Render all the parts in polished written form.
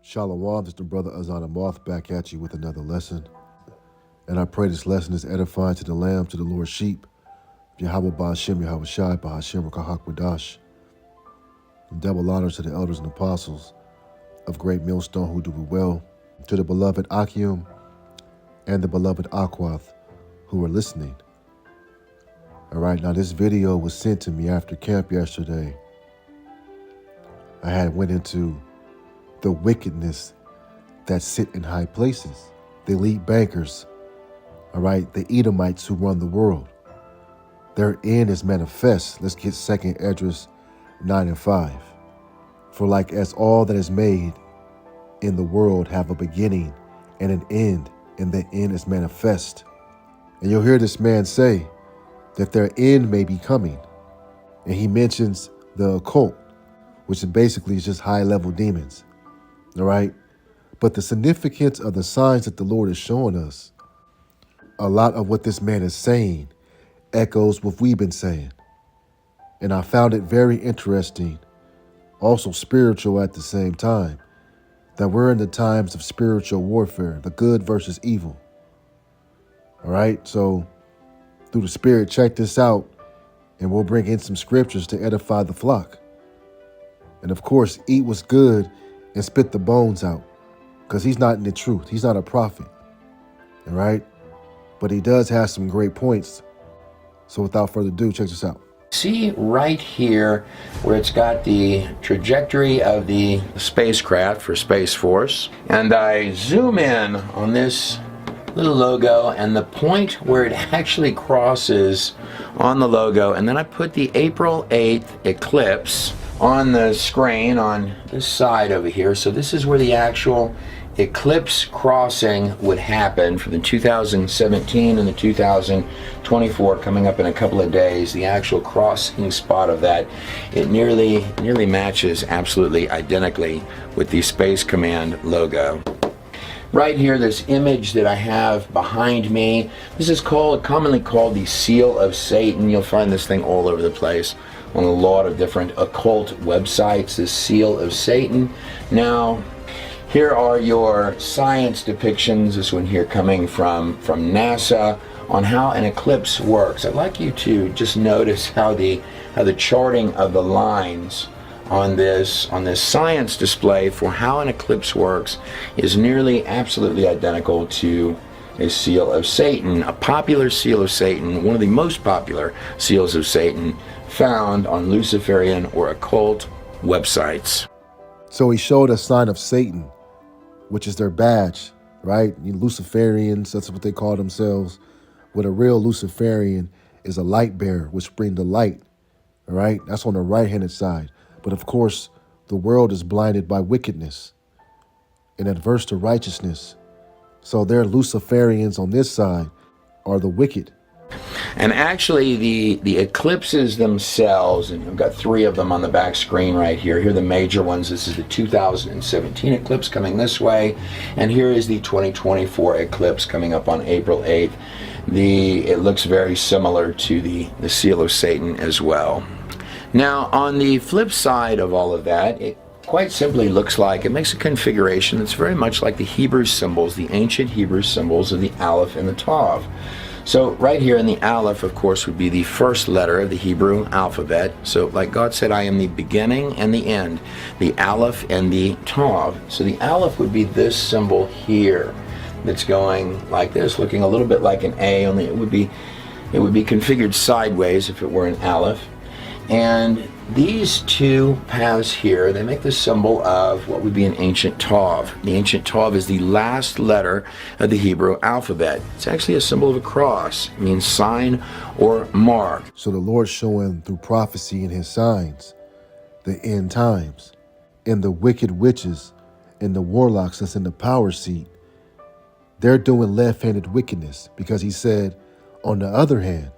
Shalom, this is the brother Azana Moth back at you with another lesson. And I pray this lesson is edifying to the lamb, to the Lord's sheep. YAHAWAH, BAHASHAM, YAHAWASHI, BAHASHAM, QADASH. And double honor to the elders and apostles of Great Millstone who do it well. To the beloved AHCH and the beloved AHWAH who are listening. All right, now this video was sent to me after camp yesterday. I had went into the wickedness that sit in high places, the elite bankers, all right, the Edomites who run the world. Their end is manifest. Let's get 2 Esdras 9:5. For like as all that is made in the world have a beginning and an end, and the end is manifest. And you'll hear this man say that their end may be coming. And he mentions the occult, which is basically just high-level demons. All right. But the significance of the signs that the Lord is showing us, a lot of what this man is saying echoes what we've been saying. And I found it very interesting, also spiritual at the same time, that we're in the times of spiritual warfare, the good versus evil. All right. So through the Spirit, check this out, and we'll bring in some scriptures to edify the flock. And of course, eat what's good and spit the bones out, because he's not in the truth. He's not a prophet, all right? But he does have some great points. So without further ado, check this out. See right here where it's got the trajectory of the spacecraft for Space Force, and I zoom in on this little logo and the point where it actually crosses on the logo, and then I put the April 8th eclipse on the screen on this side over here. So this is where the actual eclipse crossing would happen for the 2017 and the 2024 coming up in a couple of days. The actual crossing spot of that, it nearly matches absolutely identically with the Space Command logo. Right here, this image that I have behind me, this is commonly called the Seal of Satan. You'll find this thing all over the place on a lot of different occult websites, the Seal of Satan. Now, here are your science depictions, this one here coming from NASA, on how an eclipse works. I'd like you to just notice how the charting of the lines on this science display for how an eclipse works is nearly absolutely identical to a seal of Satan, a popular seal of Satan, one of the most popular seals of Satan found on Luciferian or occult websites. So he showed a sign of Satan, which is their badge, right? Luciferians, that's what they call themselves. What a real Luciferian is a light bearer, which bring the light, all right? That's on the right-handed side. But of course, the world is blinded by wickedness and adverse to righteousness. So their Luciferians on this side are the wicked. And actually, the eclipses themselves, and I've got 3 of them on the back screen right here. Here are the major ones. This is the 2017 eclipse coming this way, and here is the 2024 eclipse coming up on April 8th. It looks very similar to the seal of Satan as well. Now, on the flip side of all of that, it quite simply looks like, it makes a configuration that's very much like the Hebrew symbols, the ancient Hebrew symbols of the Aleph and the Tav. So right here in the Aleph, of course, would be the first letter of the Hebrew alphabet. So like God said, I am the beginning and the end, the Aleph and the Tav. So the Aleph would be this symbol here that's going like this, looking a little bit like an A, only it would be configured sideways if it were an Aleph. And these 2 paths here, they make the symbol of what would be an ancient Tav. The ancient Tav is the last letter of the Hebrew alphabet. It's actually a symbol of a cross. It means sign or mark. So the Lord showing through prophecy and his signs the end times, and the wicked witches and the warlocks that's in the power seat, they're doing left-handed wickedness, because he said, on the other hand,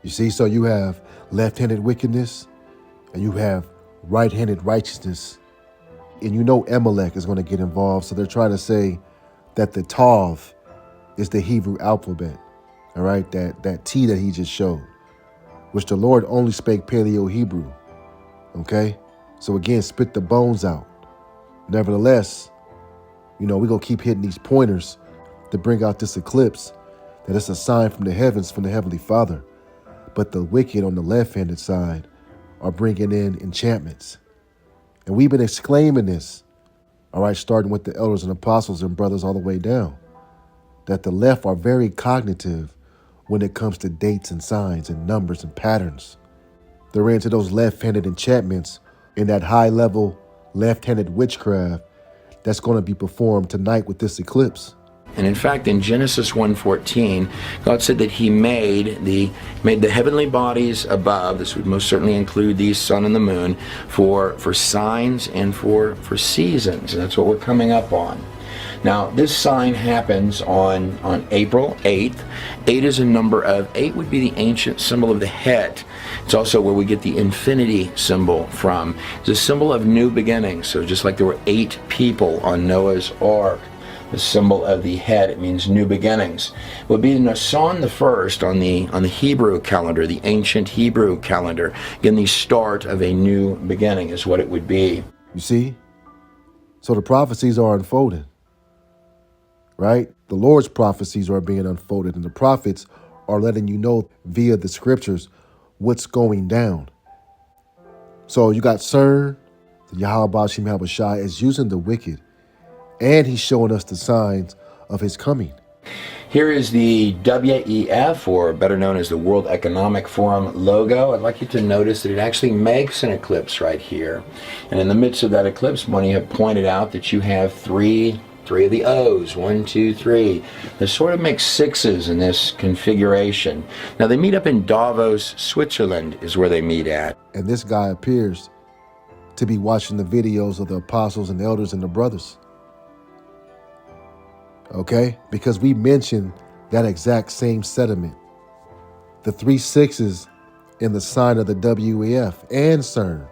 you see, so you have left-handed wickedness and you have right-handed righteousness. And you know Amalek is going to get involved. So they're trying to say that the Tav is the Hebrew alphabet. All right, that T that he just showed, which the Lord only spake Paleo-Hebrew. Okay, so again, spit the bones out. Nevertheless, We're going to keep hitting these pointers to bring out this eclipse, that it's a sign from the heavens, from the Heavenly Father. But the wicked on the left-handed side are bringing in enchantments. And we've been exclaiming this, all right, starting with the elders and apostles and brothers all the way down, that the left are very cognitive when it comes to dates and signs and numbers and patterns. They're into those left-handed enchantments in that high-level left-handed witchcraft that's going to be performed tonight with this eclipse. And in fact, in Genesis 1:14, God said that He made the heavenly bodies above. This would most certainly include the sun and the moon for signs and for seasons. And that's what we're coming up on. Now, this sign happens on April 8th. 8 is a number of, 8 would be the ancient symbol of the het. It's also where we get the infinity symbol from. It's a symbol of new beginnings. So just like there were 8 people on Noah's Ark, the symbol of the het, it means new beginnings. It would be Nisan the first on the Hebrew calendar, the ancient Hebrew calendar. Again, the start of a new beginning is what it would be. You see? So the prophecies are unfolding, right? The Lord's prophecies are being unfolded, and the prophets are letting you know via the scriptures what's going down. So you got CERN, the YAHAWASHI is using the wicked, and he's showing us the signs of his coming. Here is the WEF, or better known as the World Economic Forum logo. I'd like you to notice that it actually makes an eclipse right here. And in the midst of that eclipse, Money have pointed out that you have three of the O's, 1, 2, 3. This sort of makes 6s in this configuration. Now they meet up in Davos, Switzerland is where they meet at. And this guy appears to be watching the videos of the apostles and elders and the brothers. Okay? Because we mentioned that exact same sentiment. The 3 6s in the sign of the WEF and CERN.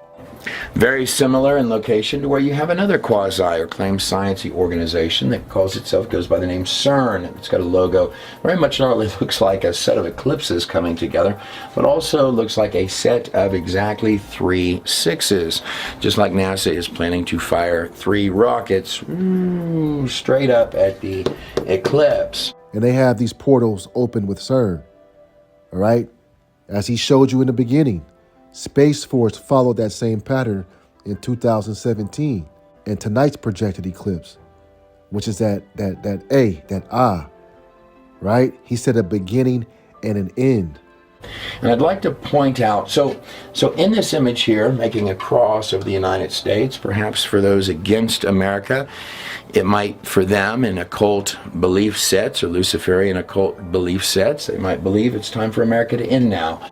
Very similar in location to where you have another quasi or claimed sciencey organization that goes by the name CERN. It's got a logo very much not only looks like a set of eclipses coming together, but also looks like a set of exactly 3 6s. Just like NASA is planning to fire 3 rockets straight up at the eclipse. And they have these portals open with CERN. All right? As he showed you in the beginning, Space Force followed that same pattern in 2017 and tonight's projected eclipse, which is that Ah, right? He said a beginning and an end. And I'd like to point out, so in this image here, making a cross over the United States, perhaps for those against America, it might, for them, in occult belief sets or Luciferian occult belief sets, they might believe it's time for America to end now.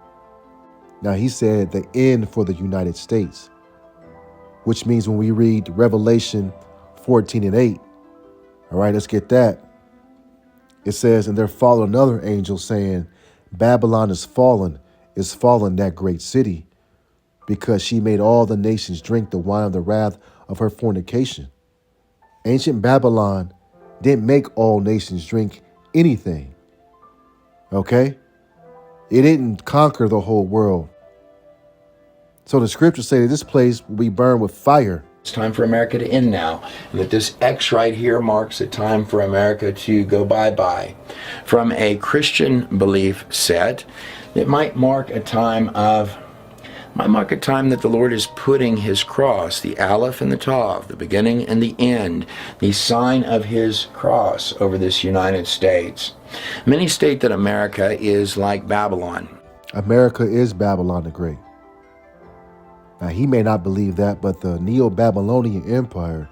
Now, he said the end for the United States, which means when we read Revelation 14 and 8, all right, let's get that. It says, and there followed another angel saying, Babylon is fallen, that great city, because she made all the nations drink the wine of the wrath of her fornication. Ancient Babylon didn't make all nations drink anything, okay? It didn't conquer the whole world. So the scriptures say that this place will be burned with fire. It's time for America to end now, and that this X right here marks a time for America to go bye-bye. From a Christian belief set, it might mark a time that the Lord is putting his cross, the Aleph and the Tav, the beginning and the end, the sign of his cross over this United States. Many state that America is like Babylon. America is Babylon the Great. Now, he may not believe that, but the Neo-Babylonian Empire,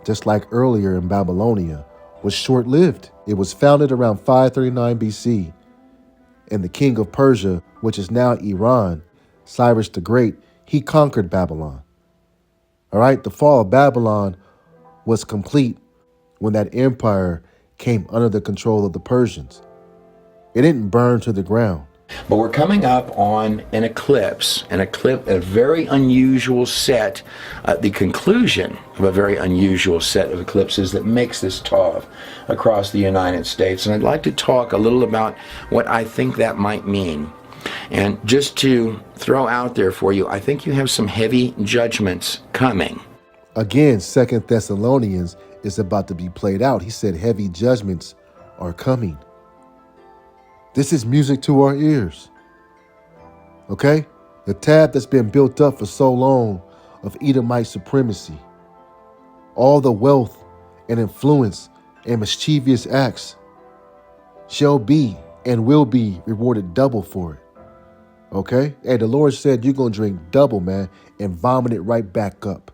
just like earlier in Babylonia, was short-lived. It was founded around 539 BC, and the king of Persia, which is now Iran, Cyrus the Great, he conquered Babylon. All right, the fall of Babylon was complete when that empire came under the control of the Persians. It didn't burn to the ground. But we're coming up on an eclipse, a very unusual set, the conclusion of a very unusual set of eclipses that makes this Tav across the United States. And I'd like to talk a little about what I think that might mean. And just to throw out there for you, I think you have some heavy judgments coming. Again, 2 Thessalonians is about to be played out. He said heavy judgments are coming. This is music to our ears. Okay? The tab that's been built up for so long of Edomite supremacy, all the wealth and influence and mischievous acts shall be and will be rewarded double for it. Okay? Hey, the Lord said you're going to drink double, man, and vomit it right back up.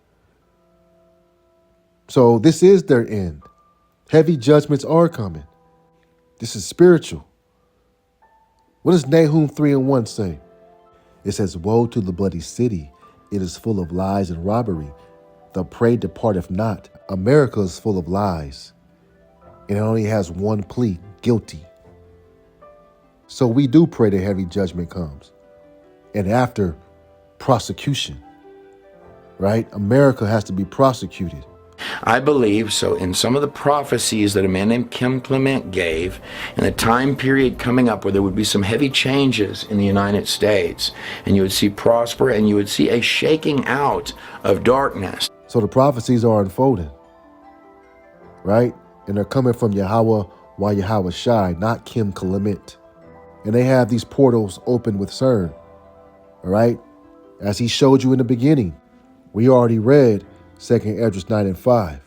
So this is their end. Heavy judgments are coming. This is spiritual. What does Nahum 3:1 say? It says, woe to the bloody city. It is full of lies and robbery. The prey departeth not. America is full of lies. And it only has one plea, guilty. So we do pray that heavy judgment comes. And after prosecution, right? America has to be prosecuted. I believe so in some of the prophecies that a man named Kim Clement gave in the time period coming up where there would be some heavy changes in the United States, and you would see prosper and you would see a shaking out of darkness. So the prophecies are unfolding, right? And they're coming from YAHAWAH, YAHAWASHI, not Kim Clement. And they have these portals open with CERN, all right? As he showed you in the beginning, we already read 2 Esdras 9 and 5,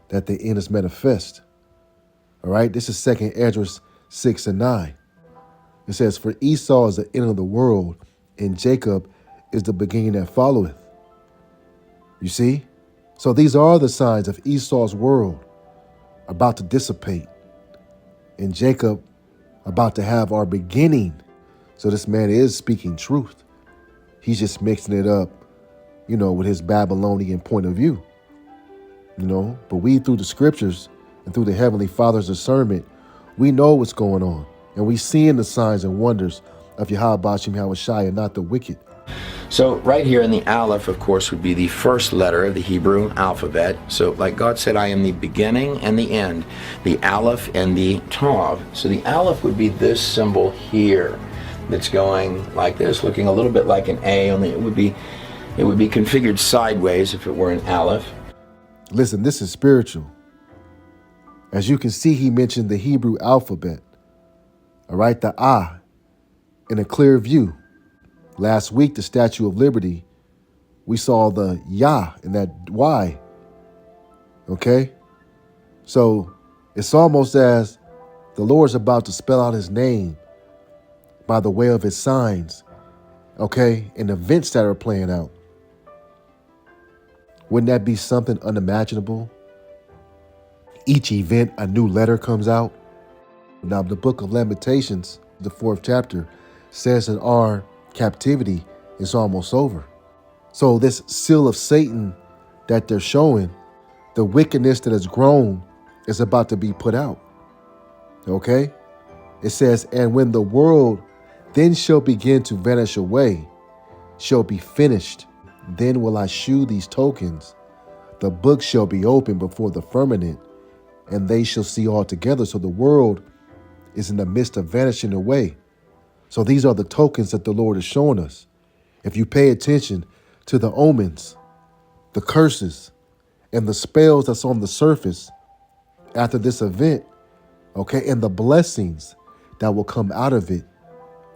that the end is manifest. All right, this is 2 Esdras 6 and 9. It says, for Esau is the end of the world, and Jacob is the beginning that followeth. You see? So these are the signs of Esau's world about to dissipate, and Jacob about to have our beginning. So this man is speaking truth. He's just mixing it up, you know, with his Babylonian point of view, you know. But we, through the scriptures and through the Heavenly Father's discernment, we know what's going on. And we seeing the signs and wonders of YAHAWASHI and not the wicked. So right here in the Aleph, of course, would be the first letter of the Hebrew alphabet. So like God said, I am the beginning and the end, the Aleph and the Tav. So the Aleph would be this symbol here that's going like this, looking a little bit like an A, only it would be configured sideways if it were an Aleph. Listen, this is spiritual. As you can see, he mentioned the Hebrew alphabet. All right, the Ah in a clear view. Last week, the Statue of Liberty, we saw the Yah in that Y. Okay? So it's almost as the Lord's about to spell out his name by the way of his signs, okay, and events that are playing out. Wouldn't that be something unimaginable? Each event, a new letter comes out. Now, the book of Lamentations, the 4th chapter, says that our captivity is almost over. So this seal of Satan that they're showing, the wickedness that has grown, is about to be put out. Okay? It says, and when the world then shall begin to vanish away, shall be finished, then will I shew these tokens. The book shall be opened before the firmament, and they shall see all together. So the world is in the midst of vanishing away. So these are the tokens that the Lord is showing us. If you pay attention to the omens, the curses, and the spells that's on the surface after this event, okay, and the blessings that will come out of it,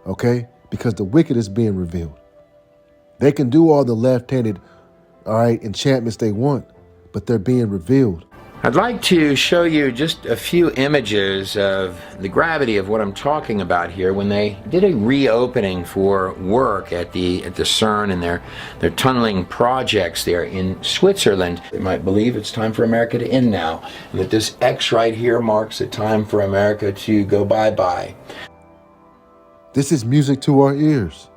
okay, because the wicked is being revealed. They can do all the left-handed, all right, enchantments they want, but they're being revealed. I'd like to show you just a few images of the gravity of what I'm talking about here. When they did a reopening for work at the CERN and their tunneling projects there in Switzerland, they might believe it's time for America to end now, and that this X right here marks the time for America to go bye-bye. This is music to our ears.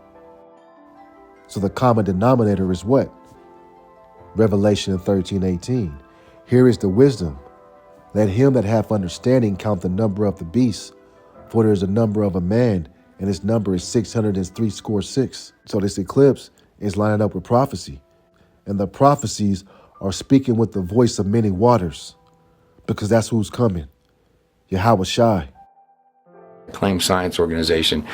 So the common denominator is what? Revelation 13:18. Here is the wisdom. Let him that hath understanding count the number of the beast, for there is a number of a man, and his number is 666. So this eclipse is lining up with prophecy. And the prophecies are speaking with the voice of many waters, because that's who's coming. YAHAWASHI. Claim Science Organization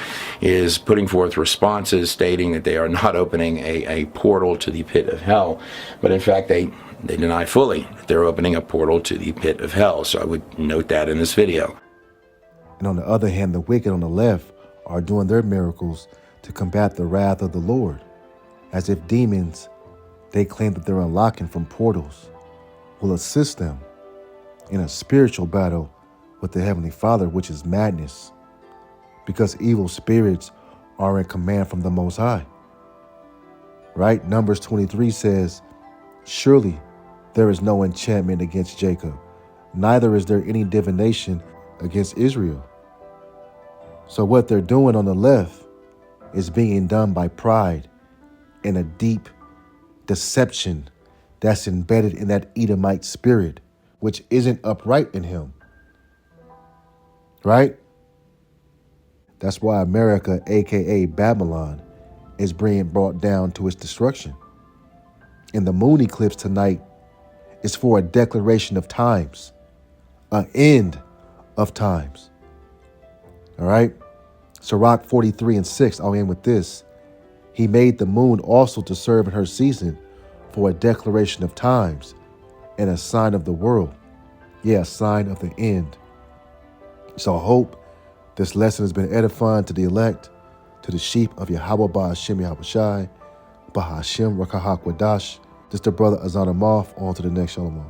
is putting forth responses stating that they are not opening a portal to the pit of hell, but in fact they They deny fully that they're opening a portal to the pit of hell. So I would note that in this video. And on the other hand, the wicked on the left are doing their miracles to combat the wrath of the Lord, as if demons they claim that they're unlocking from portals will assist them in a spiritual battle with the Heavenly Father, which is madness, because evil spirits are in command from the Most High. Right? Numbers 23 says, surely there is no enchantment against Jacob, neither is there any divination against Israel. So what they're doing on the left is being done by pride and a deep deception that's embedded in that Edomite spirit, which isn't upright in him. Right? That's why America, aka Babylon, is being brought down to its destruction. And the moon eclipse tonight is for a declaration of times, an end of times. All right? Sirach 43:6, I'll end with this. He made the moon also to serve in her season for a declaration of times and a sign of the world. Yeah, a sign of the end. So I hope this lesson has been edifying to the elect, to the sheep of Yahawah BAHASHAM YAHAWASHI, BAHASHAM QADASH. This is the brother Azan Amoth. On to the next Shalom.